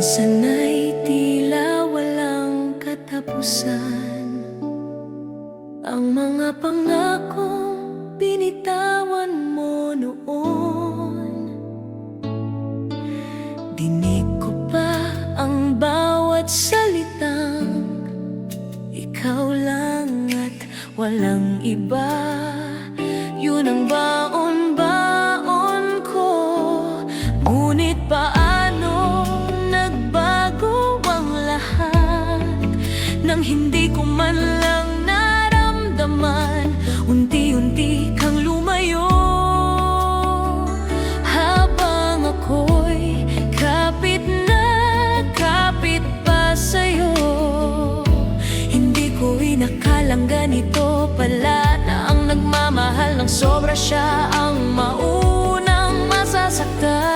Minsan ay tila walang katapusan ang mga pangakong binitawan mo noon. Dinig ko pa ang bawat salitang ikaw lang at walang iba. Yun ang baon-baon ko. Ngunit paano nagbago ang lahat nang hindi ko man lang naramdaman? Unti-unti kang lumayo habang ako'y kapit na kapit pa sa'yo. Hindi ko inakalang ganito pala, na ang nagmamahal ng sobra siya ang maunang masasaktan.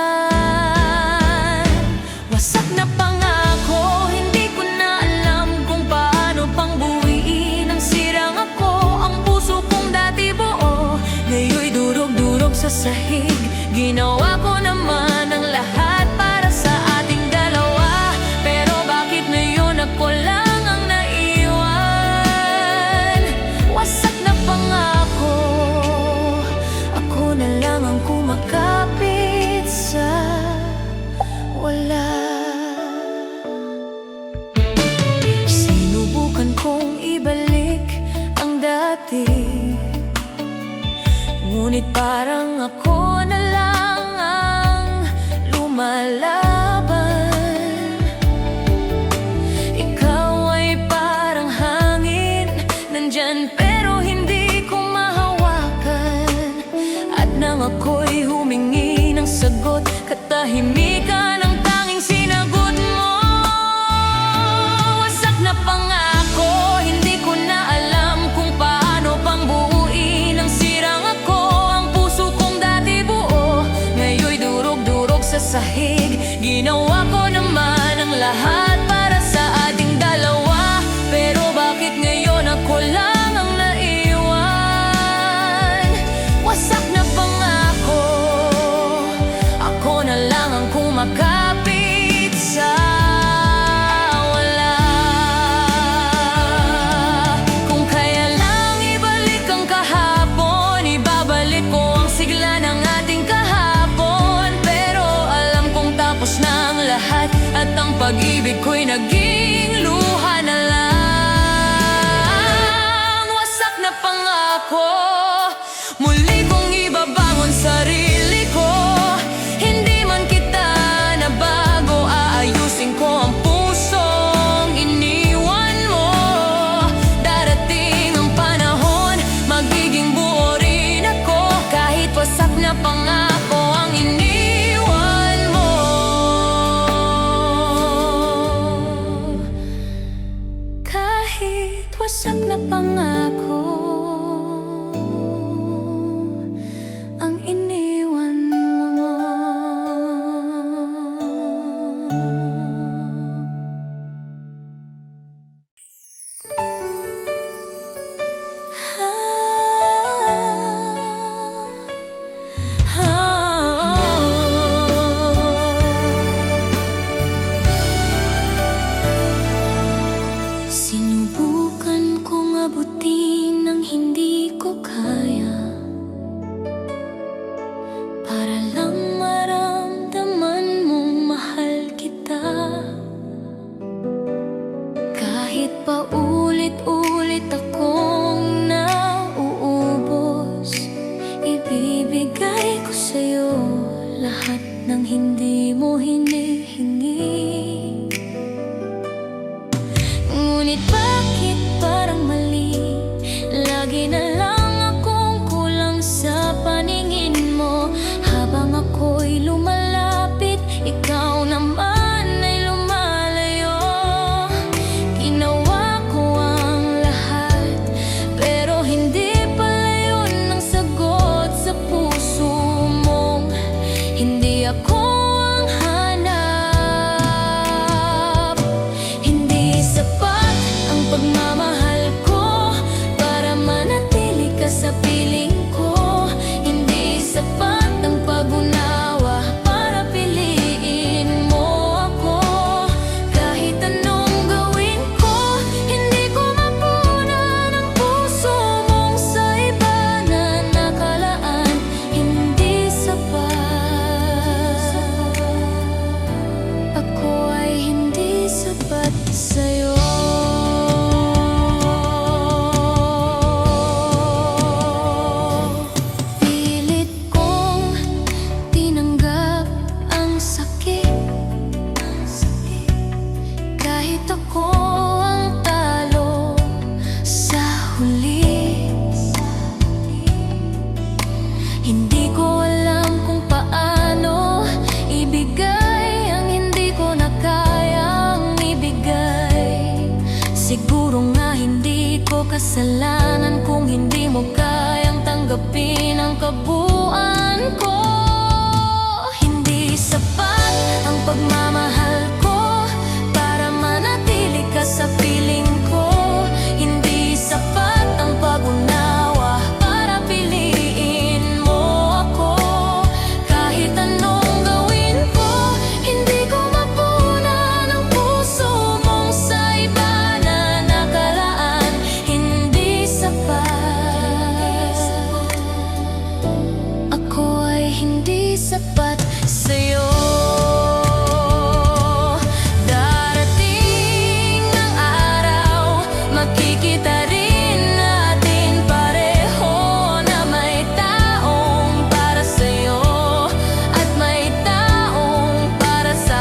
Wasak na pangako, hindi ko na alam kung paano pang buuin ang sirang ako. Ang puso kong dati buo, ngayon'y durog-durog sa sahig. Ginawa ko naman ang lahat para sa ating dalawa, pero bakit ngayon ako lang ang naiwan? Wasak na pangako, ako na lang ang kumakapit sa wala. Sinubukan kong ibalik ang dati, ngunit parang ako na lang ang lumalaban. Ikaw ay parang hangin, nandyan pero hindi ko mahawakan. At nang ako'y humingi ng sagot, katahimikan ang tanging sinagot mo. Wasak na pangako, hindi ko na alam kung paano pang buuin ang sirang ako. Ang puso kong dati buo, ngayon'y durog-durog sa sahig. Ginawa ko naman ang lahat para sa ating dalawa, pero bakit ngayon ako lang ang naiwan? Wasak na pangako, ako na lang ang kumakapit sa wala. Kung kaya lang ibalik ang kahapon, ibabalik ko ang sigla ng ating kahapon. Pero alam kong tapos na ang lahat, at ang pag-ibig ko'y naging luha na lang. Wasak na pangako, muli kong ibabangon sarili ko. Hindi man kita nabago, aayusin ko ang pusong iniwan mo. Darating ang panahon, magiging buo rin ako, kahit wasak na pangako ang iniwan mo. Kahit wasak na pangako ang iniwan mo. Sinubukan kong abutin ang hindi ko kaya, para lang maramdaman mong mahal kita. kasalanan kung hindi mo kayang tanggapin ang kabuuan ko. Hindi sapat ang pagmamahal ko para manatili ka sa piling ko. Hindi sapat ang pag-unawa para piliin mo ako. Kahit anong gawin ko, hindi ko mapunan ang puso mong sa iba na nakalaan. Hindi sapat. Ako ay hindi sapat sa'yo. Darating ang araw, makikita rin natin pareho na may taong para sa'yo at may taong para sa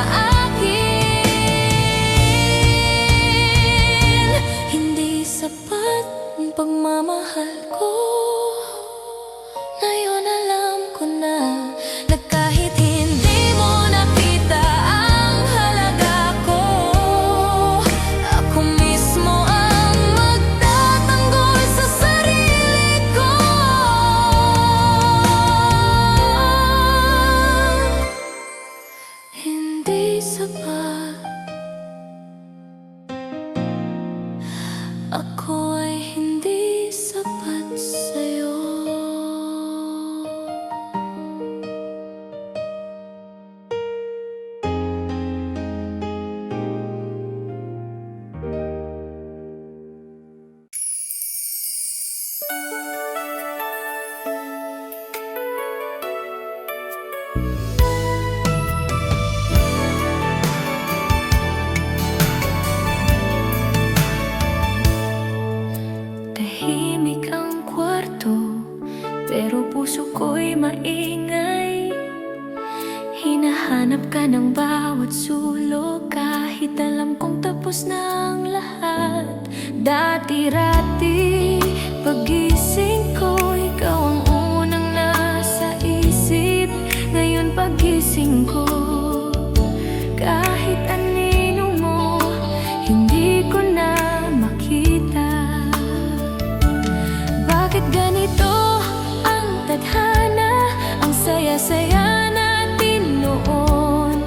akin. Hindi sapat ang pagmamahal ko. Ngayon alam ko na kahit hindi mo nakita ang halaga ko, ako mismo ang magtatanggol sa sarili ko. Hindi sapat. Ako ay hindi sapat sa'yo. Tahimik ang kwarto, pero puso ko'y maingay. Hinahanap ka ng bawat sulok, kahit alam kong tapos na ang lahat. Dati-rati, pagising ko, ikaw ang unang nasa isip. Ngayon pagising ko, kahit anino mo, hindi ko na makita. Bakit ganito ang tadhana? Ang saya-saya natin noon,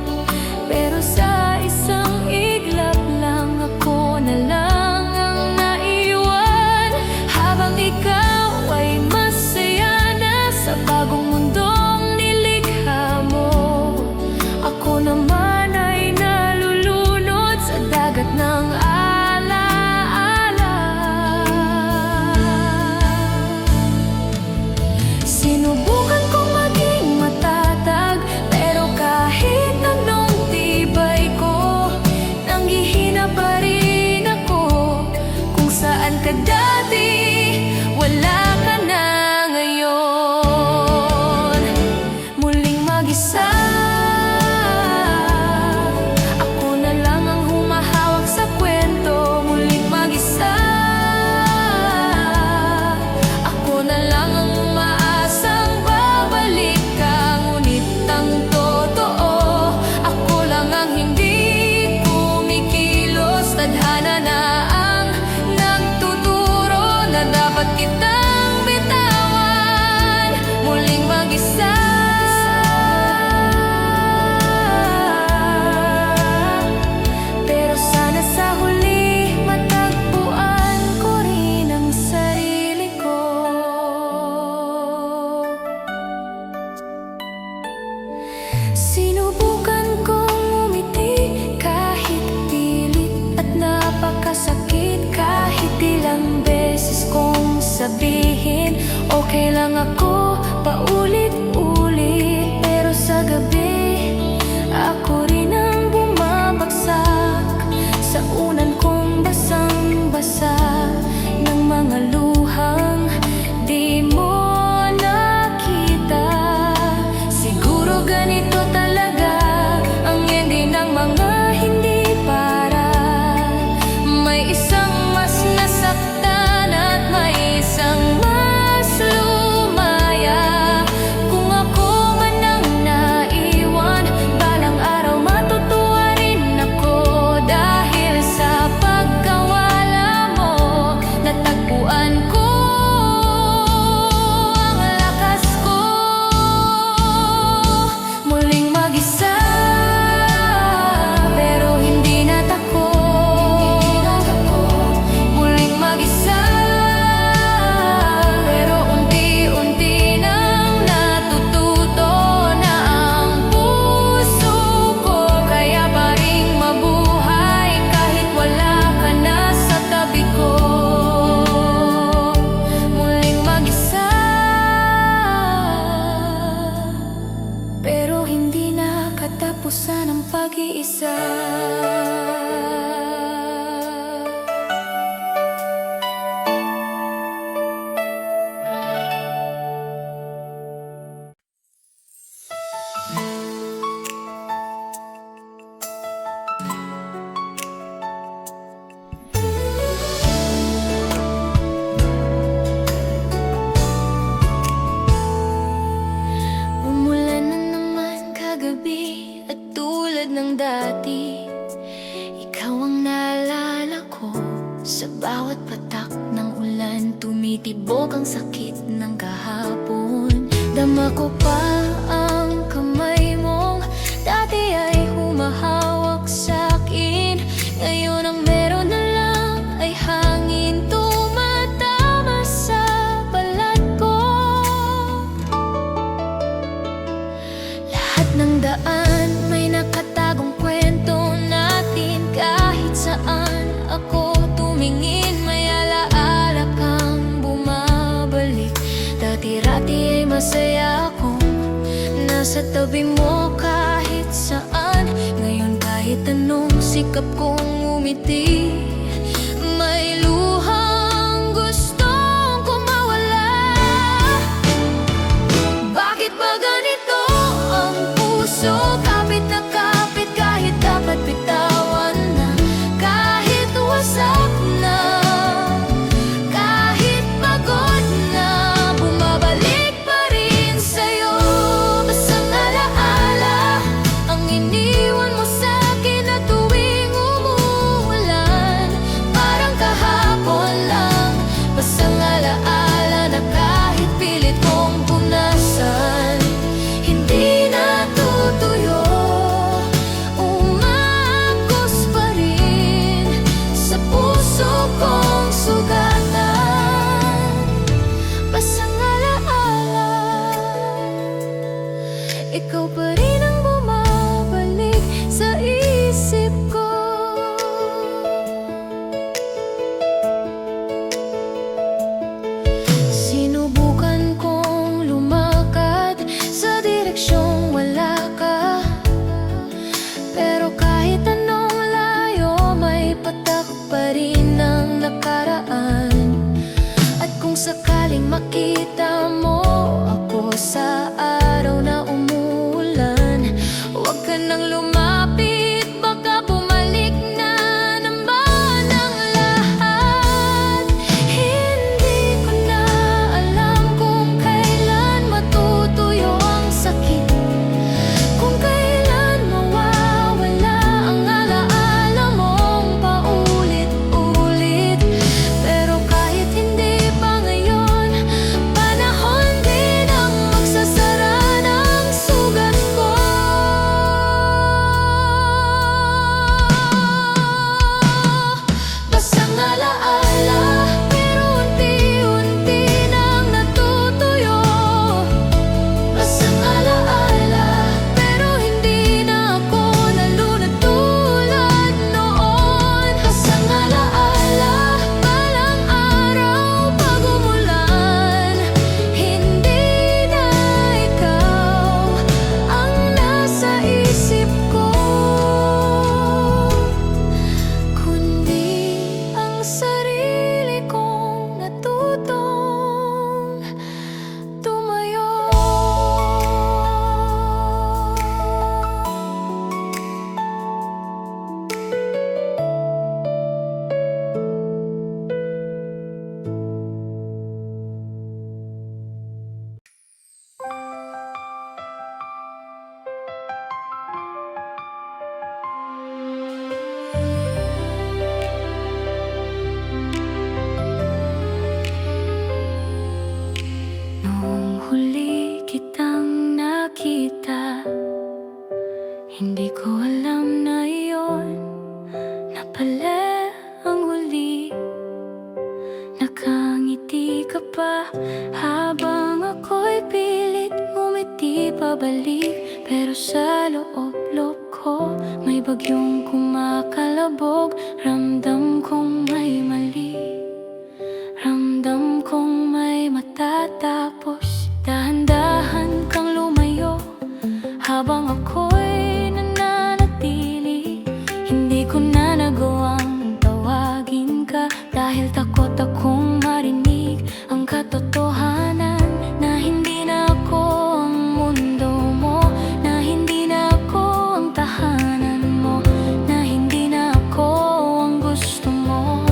pero sa isang iglap lang ako na lang ang naiwan. Habang ikaw ay masaya na sa bagong mundong nilikha mo, ako naman ay nalulunod sa dagat ng alaala. Sinubukan kong maging matatag, pero kahit anong tibay ko, nanghihina pa rin ako. Kung saan ka dati, wala ka na ngayon. Muling mag-isa, ako na lang ang humahawak sa kwento. Muling mag-isa, ako na lang ang umaasang babalik ka. Ngunit ang totoo, ako lang ang hindi kumikilos. Tadhana na ang nagtuturo na dapat kitang bitawan. Muling mag-isa, pero sana sa huli matagpuan ko rin ang sarili ko. Sinubukan kong umiti kahit pilit at napakasakit. Kahit ilang beses kong sabihin okay lang ako, paulit-ulit. Pero sa gabi, ako rin ang bumabagsak sa unan kong basang-basa ng mga luhang di mo nakita. Siguro ganito talaga ang ending ng mga hindi para. May isang mas nasaktan at may isang mas lumaki. Umulan na naman kagabi at tulad ng dati, ikaw ang naalala ko. Sa bawat patak ng ulan, tumitibok ang sakit ng kahapon. Dama ko pa ang kamay mong dati ay humahawak sa'kin. Ngayon ang meron na lang ay hangin tumatama sa balat ko. Lahat ng daan may nakatagong kwento natin. Kahit saan ako tumingin, may alaala kang bumabalik. Dati-rati ay masaya akong nasa tabi mo kahit saan. Ngayon kahit anong sikap kong umiti, may luhang gustong kumawala. Bakit ba ganito ang puso? Kapit na kapit kahit dapat bitawan na. Kahit wasak na, kahit pagod na, bumabalik pa rin sa'yo. Basang alaala ang iniwan mo sa'kin na tuwing umuulan. Parang kahapon lang, basang alaala na kahit pilit kong punasan, hindi natutuyo. Umagos pa rin sa puso kong sugatan. Basang alaala, ikaw pa rin ang bumabalik sa isip ko. Sinubukan kong lumakad sa direksyong wala ka, pero kahit anong layo, may patak pa rin ang nakaraan. At kung sakaling makita mo ako sa araw na umuulan, huwag ka nang lumapit, baka bumalik na naman ang lahat. Hindi ko na alam kung kailan matutuyo ang sakit, kung kailan mawawala ang alaala mong paulit-ulit. Pero kahit hindi pa ngayon, panahon din ang magsasara ng sugat ko. Basang alaala, pero unti-unti nang natutuyo. Basang alaala, pero hindi na ako nalunod tulad noon. Basang alaala, balang araw pag umulan, hindi na ikaw ang nasa isip ko, kundi ang sarili kong natutong tumayo. Nung huli kitang nakita, hindi ko alam na iyon na pala ang huli. Nakangiti ka pa habang ako'y pilit ngumiti pabalik. Pero sa loob-loob ko may bagyong kumakalabog. Ramdam kong may mali, ramdam kong may matatapos. Dahan-dahan kang lumayo habang ako'y nananatili. ko na nagawang tawagin ka dahil takot akong marinig ang katotohanan na hindi na ako ang mundo mo, na hindi na ako ang tahanan mo, na hindi na ako ang gusto mo.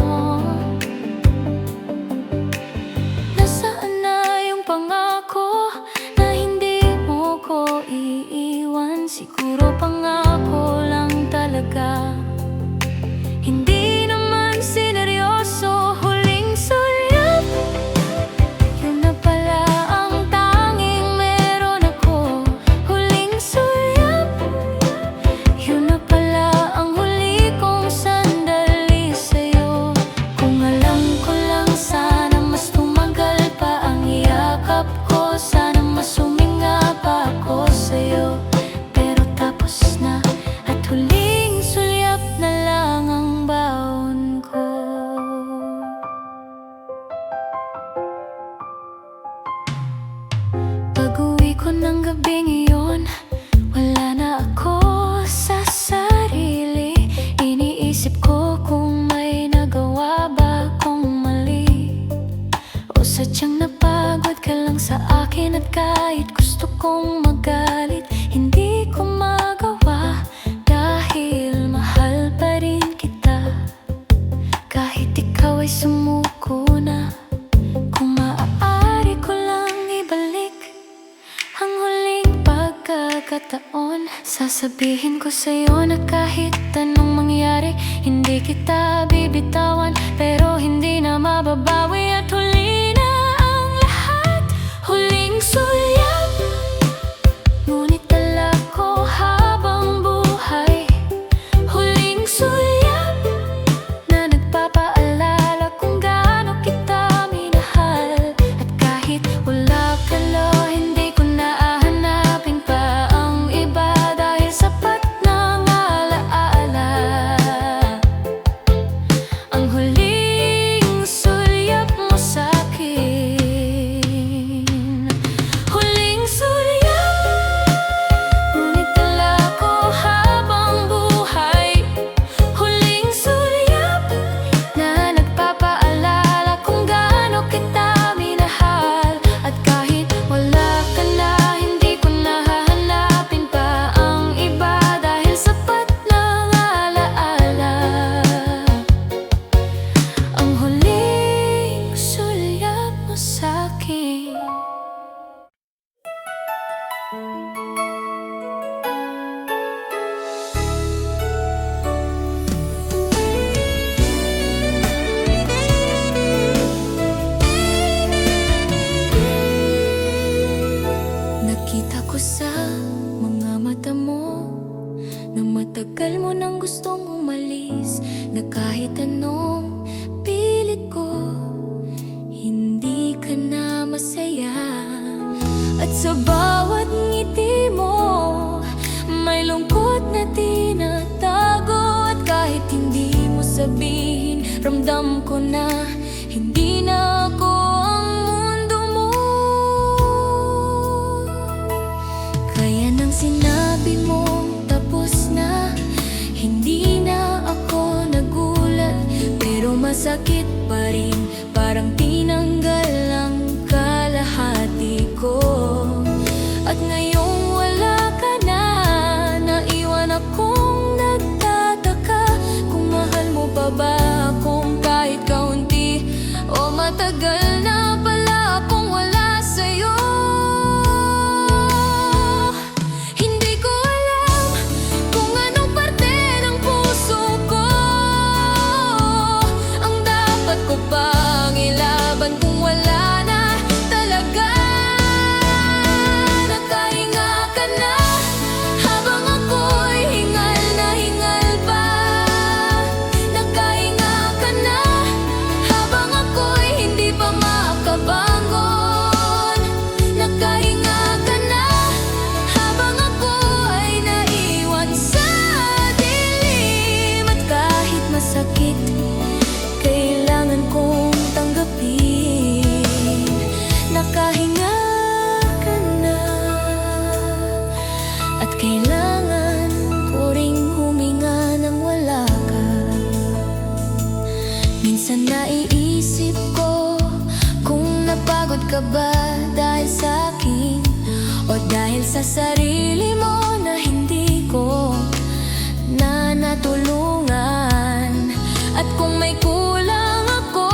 Nasaan na yung pangako na hindi mo ko iiwan? Siguro pangako lang talaga, hindi naman sineryoso. Huling sulyap, yun na pala ang tanging meron ako. Huling sulyap, yun na pala ang huli kong sandali sa'yo. Kung alam ko lang, sana mas tumagal pa ang yakap ko, sana mas huminga pa ako sa'yo. Pero tapos na, at huling sulyap na lang ang baon ko. Pag-uwi ko ng gabing iyon, wala na ako sa sarili. Iniisip ko kung may nagawa ba akong mali, o sadyang napagod ka lang sa akin. At kahit gusto kong magalit, hindi ko magawa dahil mahal pa rin kita. Kahit ikaw ay sumuko na, kung maaari ko lang ibalik ang huling pagkakataon, sasabihin ko sa'yo na kahit anong mangyari, hindi kita bibitawan. Pero hindi na mababawi at huli na ang lahat. Huling sulyap, ngunit dala ko habang buhay. Huling sulyap na nagpapaalala kung gaano kita minahal. At kahit wala ka na, hindi ko na hahanapin pa ang iba dahil sapat na ng alaala. Ang huling sulyap mo sa'kin. Huling sulyap, ngunit dala ko habang buhay. Huling sulyap na nagpapaalala kung gaano kita minahal. At kahit wala ka na, hindi ko na hahanapin pa ang iba dahil sapat na ng alaala. Ang huling sulyap mo sa'kin. Nakita ko sa mga mata mo na matagal mo nang gustong umalis, na kahit anong pilit ko, hindi ka na masaya. At sa bawat ngiti mo, may lungkot na tinatago. At kahit hindi mo sabihin, ramdam ko na hindi na ako ang mundo mo. Kaya nang sinabi mo tapos na, hindi na ako nagulat. Pero masakit pa rin, parang tinanggal ang kalahati ko. At ngayong wala ka na, naiwan akong nagtataka kung mahal mo pa ba akong kahit kaunti, o matagal na pala akong wala sa'yo. Hindi ko alam kung anong parte ng puso ko ang dapat ko pang ilagay. sa sarili mo na hindi ko na natulungan. At kung may kulang ako,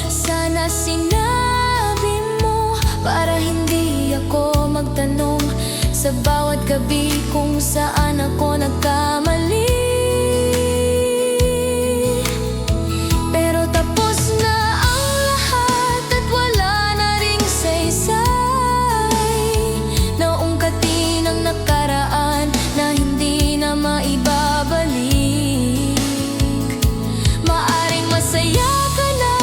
sana sinabi mo para hindi ako magtanong sa bawat gabi kung saan ako nagkamali. Pero tapos na ang lahat at wala na ring saysay. Naungkatin ang nakaraan na hindi na maibabalik. Maaring masaya ka na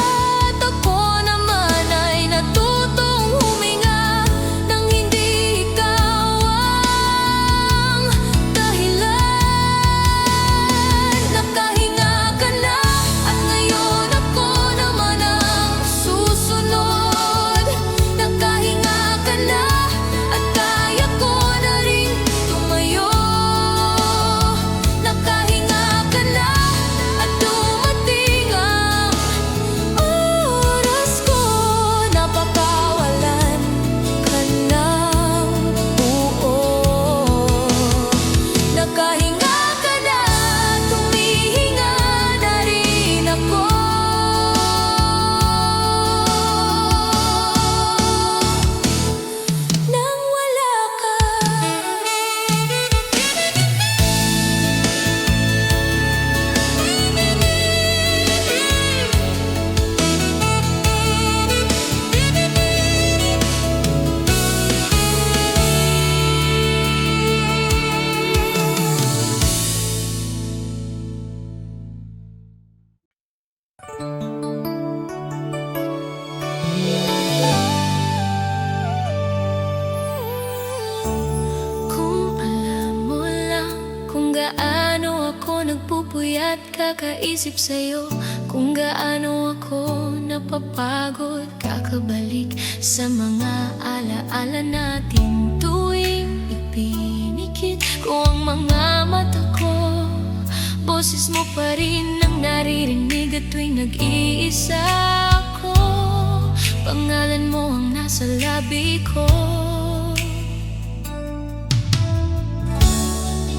at ako naman ay natutong huminga nang hindi ikaw ang dahilan. Nakahinga ka na at ngayon ako naman ang susunod. Nakahinga ka na at kaya ko na rin tumayo. Nakahinga ka na at dumating ang oras ko. Napakawalan ka ng buo. Nakahinga ka na, tumihinga na rin ako. Nang wala ka. Kung alam mo lang kung gaano ako nagpupuyat kakaisip sa'yo, kung gaano ako napapagod kakabalik sa mga alaala natin tuwing ipinikit ko ang mga mata ko. Boses mo pa rin ang naririnig at tuwing nag-iisa ako. Pangalan mo ang nasa labi ko.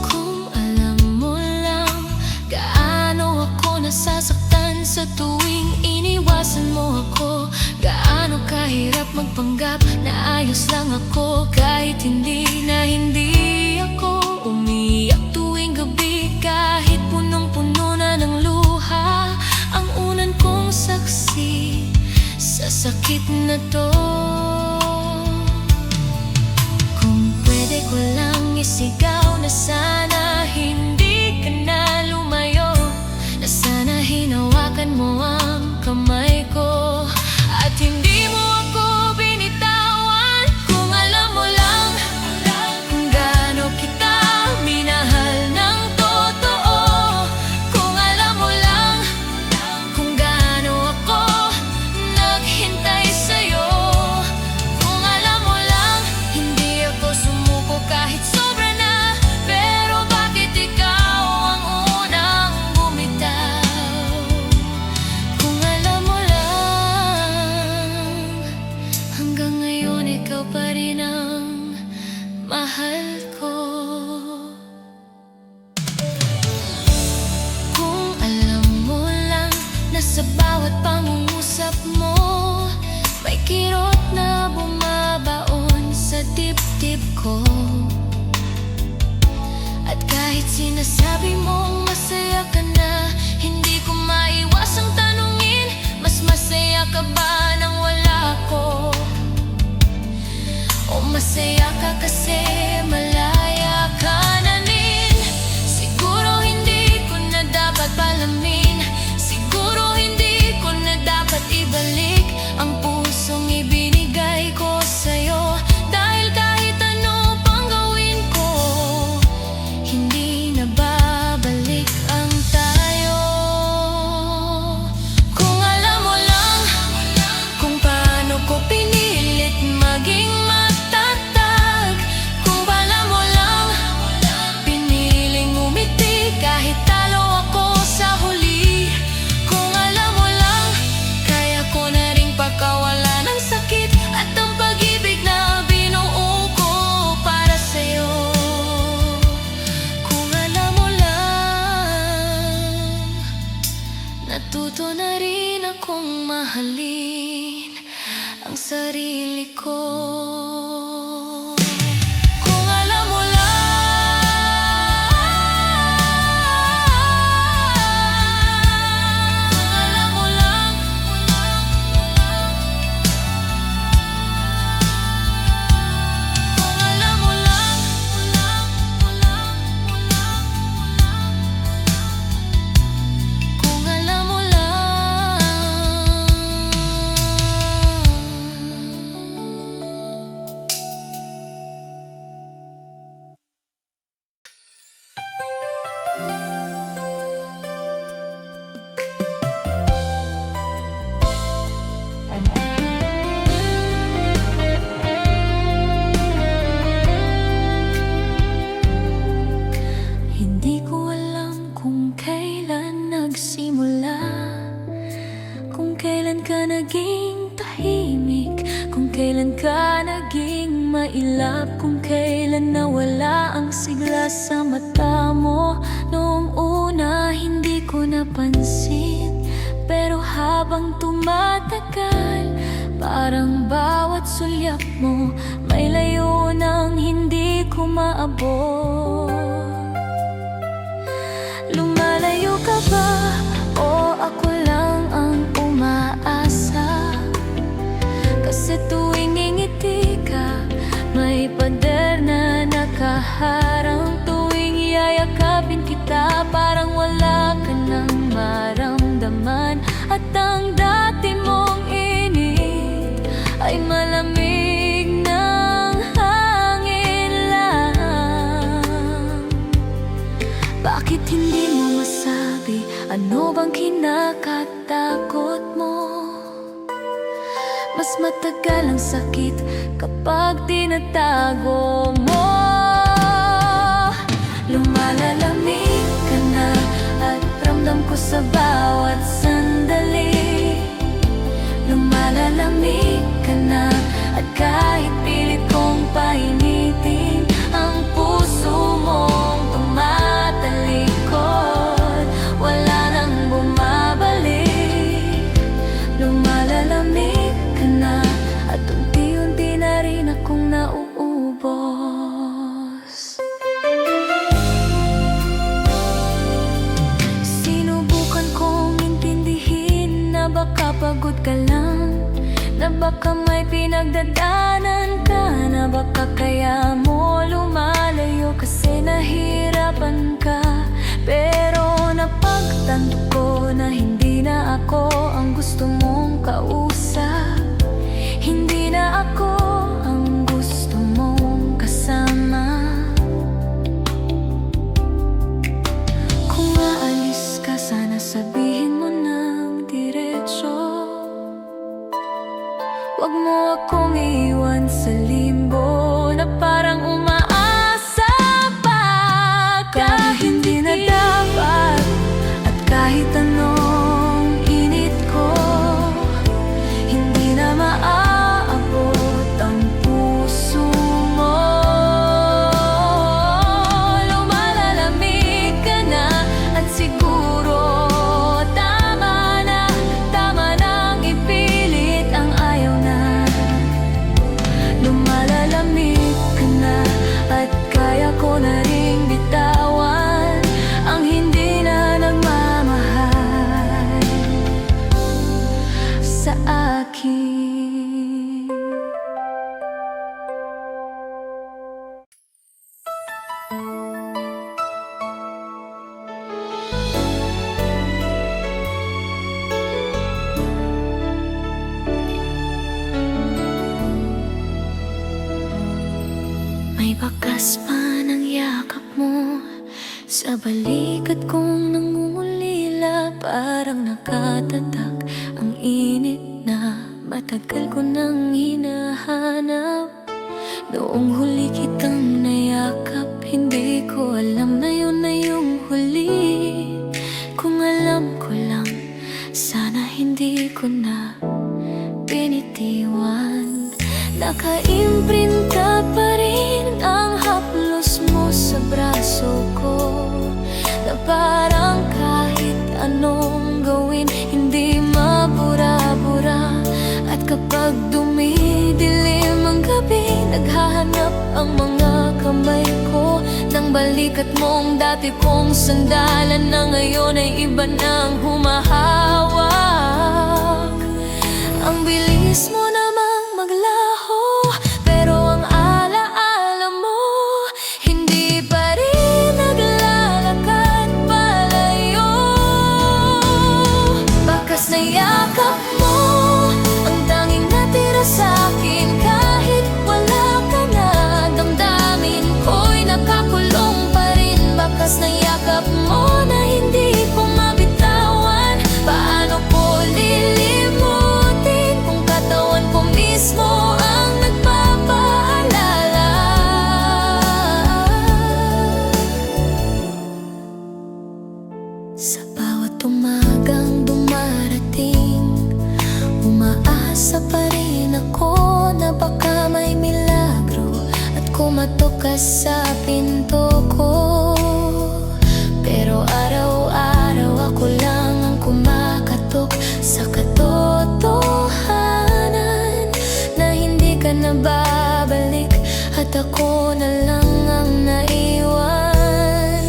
Kung alam mo lang gaano ako nasasaktan sa tuwing iniwasan mo ako. Gaano kahirap magpanggap na ayos lang ako kahit hindi na hindi ako umiyak tuwing gabi. Kahit punong-puno na ng luha ang unan kong saksi sa sakit na to. Kung pwede ko lang isigaw na sana hindi ka na lumayo, na sana hinawakan mo ang kamay ko at hindi mo ako binitawan. Kung alam mo lang kung gaano kita minahal ng totoo. Kung alam mo lang kung gaano ako naghintay sa'yo. Kung alam mo lang hindi ako sumuko kahit sobra na. Pero bakit ikaw ang unang bumitaw? Kung alam mo lang hanggang ngayon ikaw pa rin ang mahal ko. Kung alam mo lang na sa bawat pangungusap mo may kirot na bumabaon sa dibdib ko. At kahit sinasabi mong masaya ka na, hindi ko maiwasang tanungin, mas masaya ka ba nang wala ako? O masaya ka kasi malaya ka na rin? Siguro hindi ko na dapat palamin. Siguro hindi ko na dapat ibalik ang pusong ibinigay ko sa'yo. Dahil kahit ano pang gawin ko, hindi na babalik ang Natuto na rin akong mahalin ang sarili ko. Kung alam mo lang, kung alam mo lang, kung alam mo lang. Hindi ko alam kung kailan nagsimula, kung kailan ka naging tahimik, kung kailan ka naging mailap, kung kailan nawala ang sigla sa mata mo. Noong una hindi ko napansin, pero habang tumatagal, parang bawat sulyap mo may layo nang hindi ko maabot. Lumalayo ka ba o ako lang ang umaasa? Kasi tuwing ngingiti ka, may pader na nakaharang. Tuwing yayakapin kita, parang wala ka nang maramdaman. At ang dati mong init ay malamig ng hangin lang. Bakit hindi mo masabi ano bang kinakatakot mo? Mas matagal ang sakit kapag tinatago mo. Lumalalamig ka na at ramdam ko sa bawat sandali. Lumalalamig ka na at kahit pilit kong painitin, ang puso mong tumatalikod, wala nang bumabalik. Lumalalamig ka na at unti-unti na rin akong nauubos. Sinubukan kong intindihin na baka pagod ka lang, na baka may pinagdadaanan ka, na baka kaya mo lumalayo kasi nahirapan ka. Pero napagtanto ko na hindi na ako ang gusto mong kausap, hindi na ako ang gusto mong kasama. Kung aalis ka, sana sabihin mo ng diretso. Huwag mo akong iwan sa limbo na parang umaasa pa. Kahit hindi na dapat at kahit anong init ko, hindi na maaabot ang puso mo. Lumalalamig ka na at siguro tama nang ipilit ang ayaw na. Lumalalamig ka na at kaya ko na ring bitawan ang hindi na nagmamahal sa akin. May bakas pa ng yakap mo sa balikat kong nangungulila, parang nakatatak ang init na matagal ko nang hinahanap. Noong huli kitang nayakap, hindi ko alam na yun na yung huli. Kung alam ko lang, sana hindi ko na binitiwan. Nakaimprinta pa rin ang haplos mo sa braso ko, na parang kahit anong gawin, hindi ang balikat mong dati kong sandalan na ngayon ay iba nang humahawak. Ang bilis mo namang maglaho, pero ang alaala mo hindi pa rin naglalakad palayo. Bakas na yakap mo ang tanging natira sa'kin, kahit wala ka na, damdamin ko'y nakakulong pa rin. Bakas na yakap mo na hindi ko mabitawan, paano ko lilimutin kung katawan ko mismo ang nagpapaalala. Sa bawat umagang dumarating, umaasa pa rin ako na baka may milagro at kumatok ka sa pinto ko. Pero araw-araw ako lang ang kumakatok sa katotohanan na hindi ka na babalik at ako na lang ang naiwan.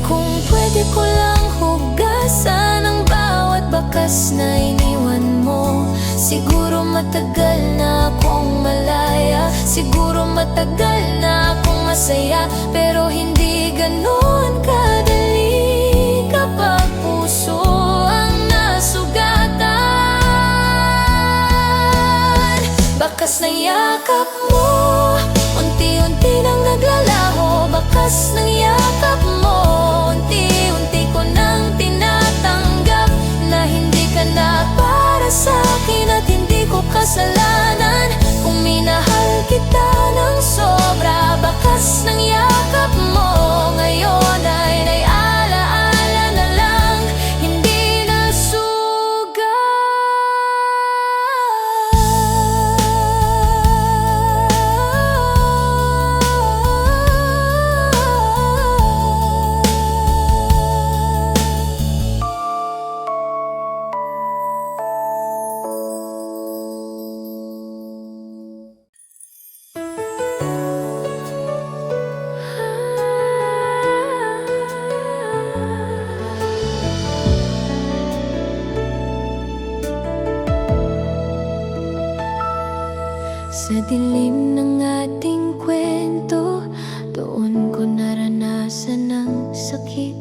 Kung pwede ko lang hugasan ang bawat bakas na iniwan mo, siguro matagal na akong malaya, siguro matagal na akong masaya. Pero hindi ganon kadali kapag puso ang nasugatan. Bakas ng yakap mo, unti-unti nang naglalaho. Bakas ng yakap mo, unti-unti ko nang tinatanggap na hindi ka na para sa'kin at hindi ko kasalanan kung minahal kita ng sobra. Bakas ng yakap mo ngayon ay naialaala na lang, hindi na sugat. Sa dilim ng ating kwento, doon ko naranasan ang sakit.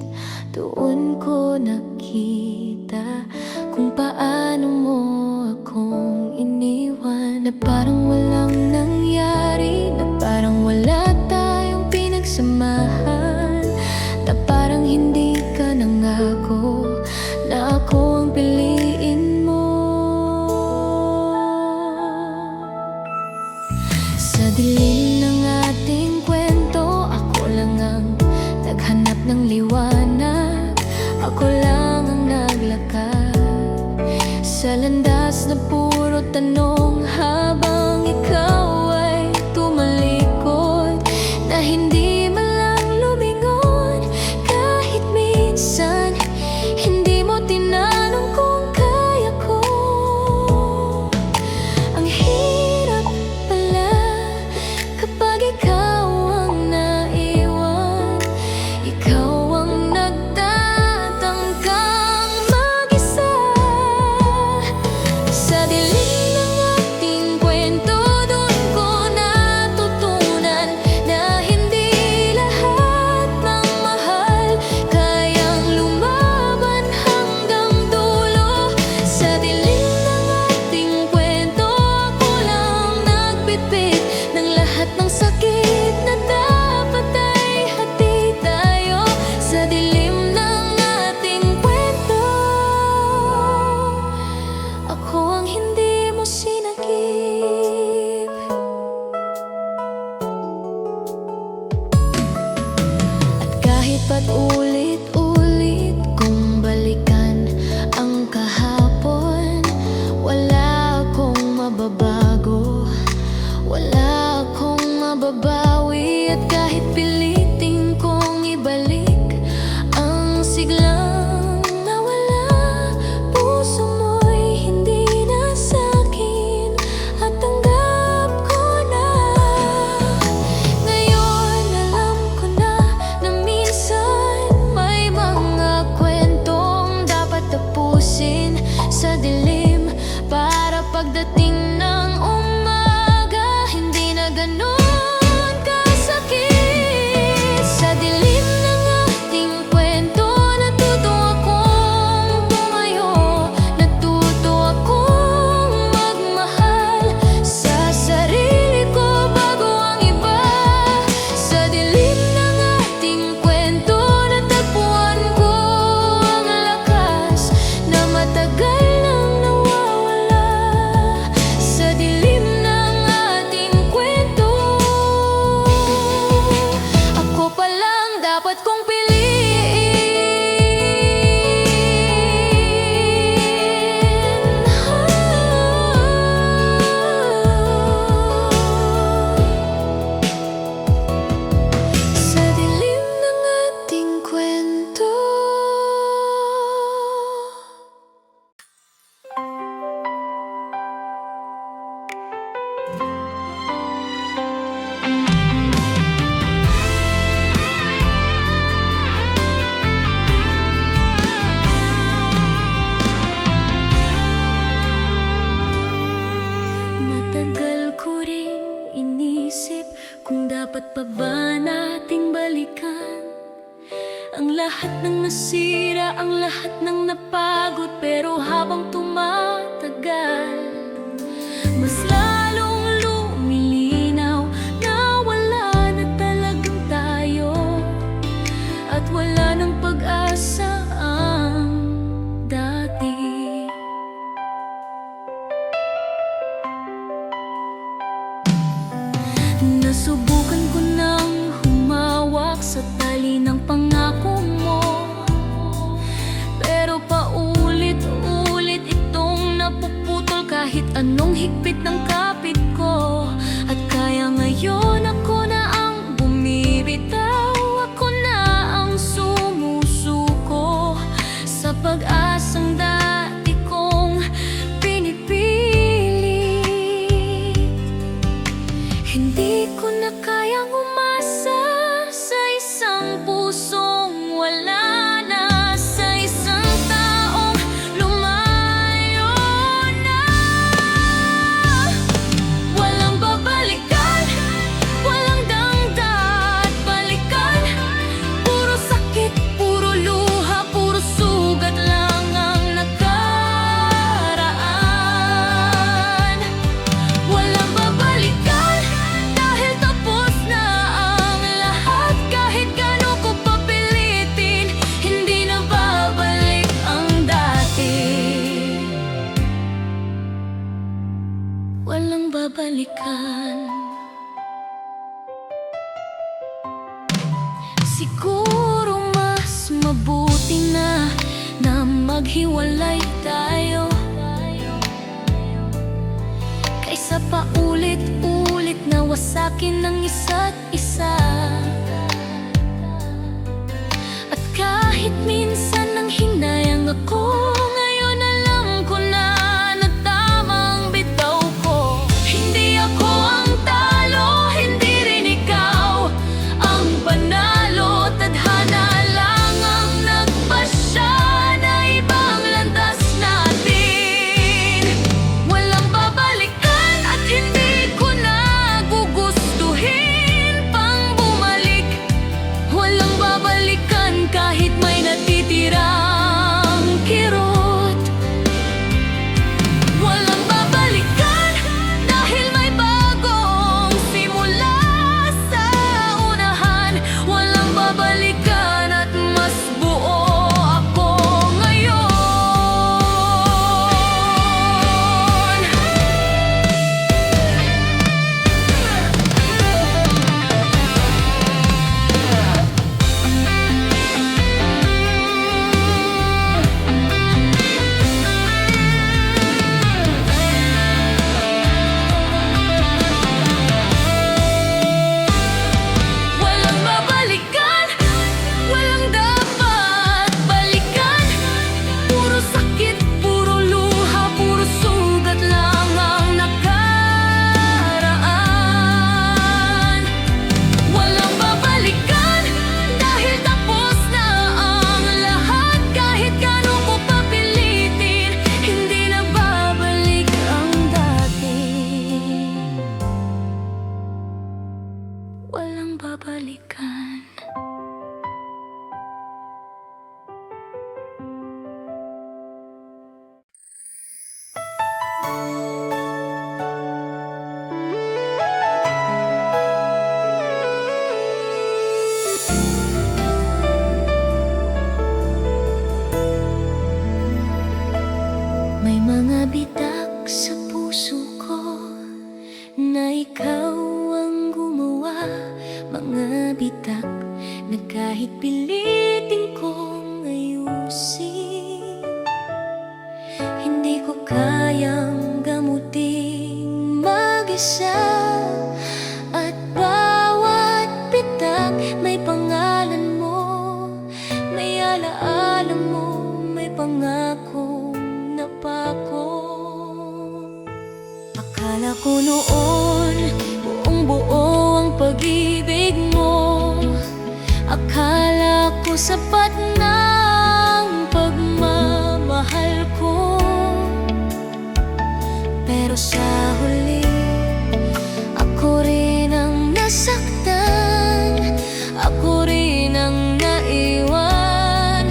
Doon ko nakita kung paano mo akong iniwan. Na parang walang nangyari, na parang wala tayong pinagsamahan, na parang hindi ka nangako na ako ang piliin mo. Sa dilim ng ating kwento, ako lang ang naghanap ng liwanag, ako lang ang naglakad sa landas na puro tanong, habang ikaw ay tumalikod na hindi man lang lumingon. Kahit minsan hindi mo tinanong kung kaya ko. Ang hirap pala kapag ikaw ang naiwan, ikaw ang nagtatangkang mag-isa. Sa dilim ng nasira ang lahat ng napagod. Pero habang tumatagal, mas lalong lumilinaw na wala na talagang tayo, at wala ng pag-asa ang dati. Nasubukan ko nang humawak sa tali ng pangako mo, pero paulit-ulit itong napuputol. Kahit anong higpit ng kapit ko, at kaya ngayon ako na ang bumibitaw. Ako na ang sumusuko sa pag-asang dati kong pinipili. Hindi ko na kayang umasa sa isang pusong wala na, sa isang taong lumayo na. Walang babalikan, walang dangda at balikan. Puro sakit, puro luha, puro sugat lang ang nakaraan. Walang babalikan dahil tapos na ang lahat. Kahit gaano ko papilitin, hindi na babalik ang dati. Walang babalikan. Siguro mas mabuti na maghiwalay tayo, kaysa paulit-ulit na wasakin ng isa't isa. At kahit minsan nang hinayang ako, ngayon alam ko na na tamang bitaw ko. Hindi ako ang talo, hindi rin ikaw ang panalo. Tadhana lang ang nagpasya na ibang landas natin. Walang babalikan at hindi ko na gugustuhin pang bumalik. Walang babalikan kahit may natitirang kirot. Walang babalikan dahil may bagong simula sa unahan. Walang babalikan at mas buo ako ngayon. Walang babalikan, walang dapat balikan. Puro sakit, puro luha, puro sugat lang ang nakaraan. Walang babalikan dahil tapos na ang lahat. Kahit gaano ko papilitin, hindi na babalik ang dati. Walang babalikan. May mga bitak sa puso ko na ikaw ang gumawa. Mga bitak na kahit pilitin kong ayusin, hindi ko kayang gamutin mag-isa. At bawat bitak may pangalan mo, may alaala mo, may pangako napako. Akala ko noon buong buo ang pag-ibig mo. Akala ko sapat na ang pagmamahal ko. Pero sa huli, ako rin ang nasaktan. Ako rin ang naiwan.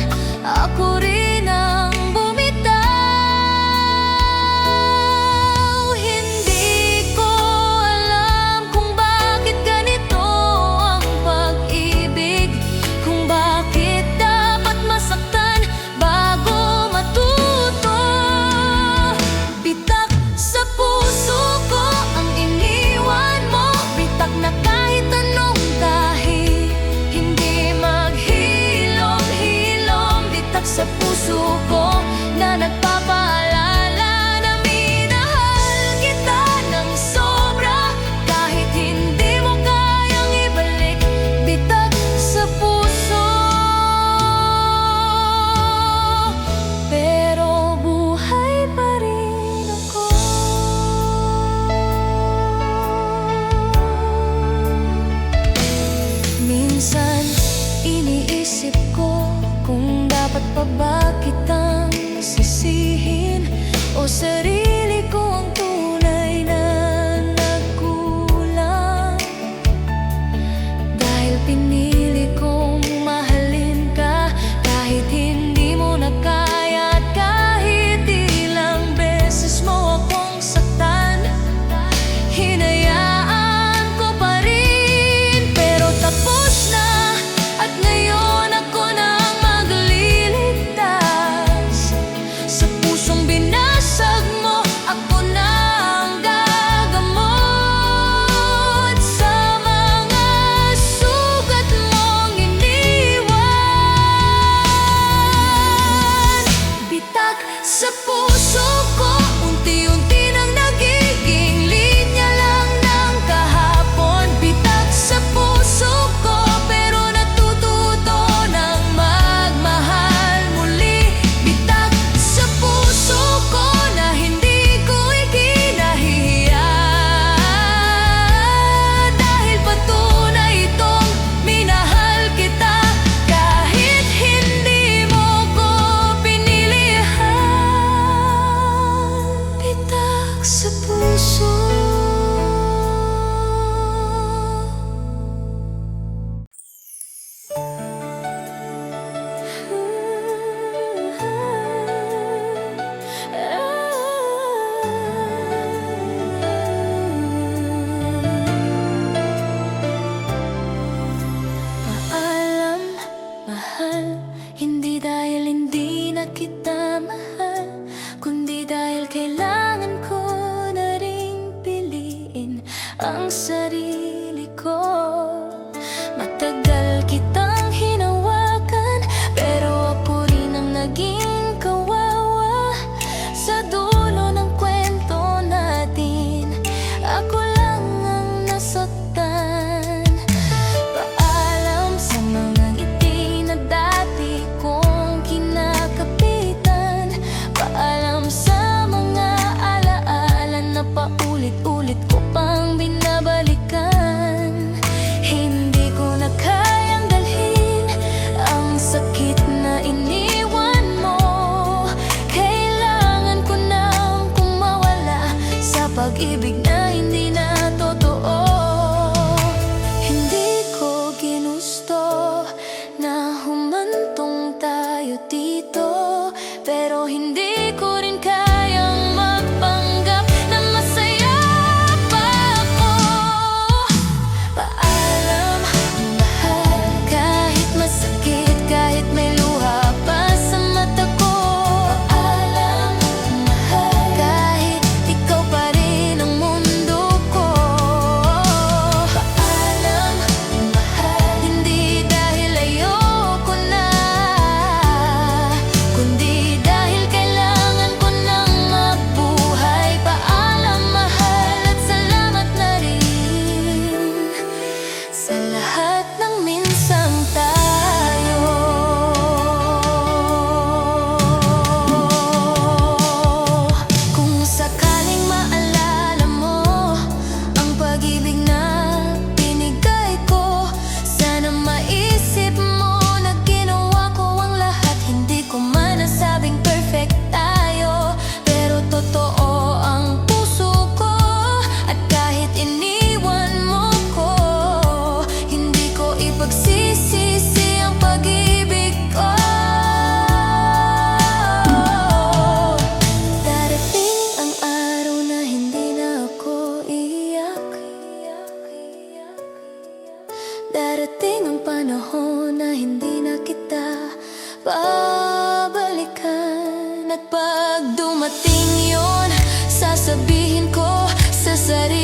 puso ko na nagpapaalala na minahal kita ng sobra. Kahit hindi mo kayang ibalik, bitak sa puso. Pero buhay pa rin ako. Minsan iniisip ko kung dapat pa ba kitang sisihin o sarili ko ang tunay na nagkulang. Dahil pinili kong mahalin ka kahit hindi mo na kaya at kahit ilang beses mo akong saktan, hinayaan ko pa rin. Pero tapos na, at ngayon ako na ang magliligtas. Sa pusong binasag mo, ako na ang gagamot. Sa mga sugat mong iniwan, bitak sa puso ko, unti-unti nang nagiging linya lang ng kahapon. Bitak sa puso ko, pero natututo ng magmahal muli. Bitak sa puso ko na hindi ko ikinahihiya, dahil patunay itong minahal kita kahit hindi mo ko pinilihan. Bitak sa puso. Paalam, mahal, hindi dahil hindi na kita mahal, kundi dahil kailangan ko na ring piliin ang sarili ko. Matagal kitang hinawakan, pero ako rin ang naging kawawa. Sa dulo ng kwento natin, ako lang ang nasaktan. Paalam sa mga ngiti na dati kong kinakapitan. Paalam sa mga alaala na paulit-ulit ko pang binabalikan. Hindi ko na kayang dalhin ang sakit na iniwan mo. Kailangan ko nang kumawala sa pag-ibig na hindi na totoo. Hindi ko ginusto na humantong tayo dito, pero hindi ko rin kayang magpanggap na masaya pa ako. Paalam, mahal, kahit masakit, kahit may luha pa sa mata ko. Paalam, mahal, kahit ikaw pa rin ang mundo ko. Paalam, mahal, hindi dahil ayoko na, kundi dahil kailangan ko nang mabuhay. Paalam, mahal, at salamat na rin sa lahat ng minsang tayo. Kung sakaling maalala mo ang pag-ibig na binigay ko, sana maisip mo na ginawa ko ang lahat. Hindi ko man nasabing perfect tayo, pero totoo ang puso ko. At kahit iniwan mo ko, hindi ko ipagsisisi ang pag-ibig ko. Darating ang araw na hindi na ako iiyak. Darating ang panahon na hindi na kita babalikan. At pag dumating yon, sasabihin ko sa sarili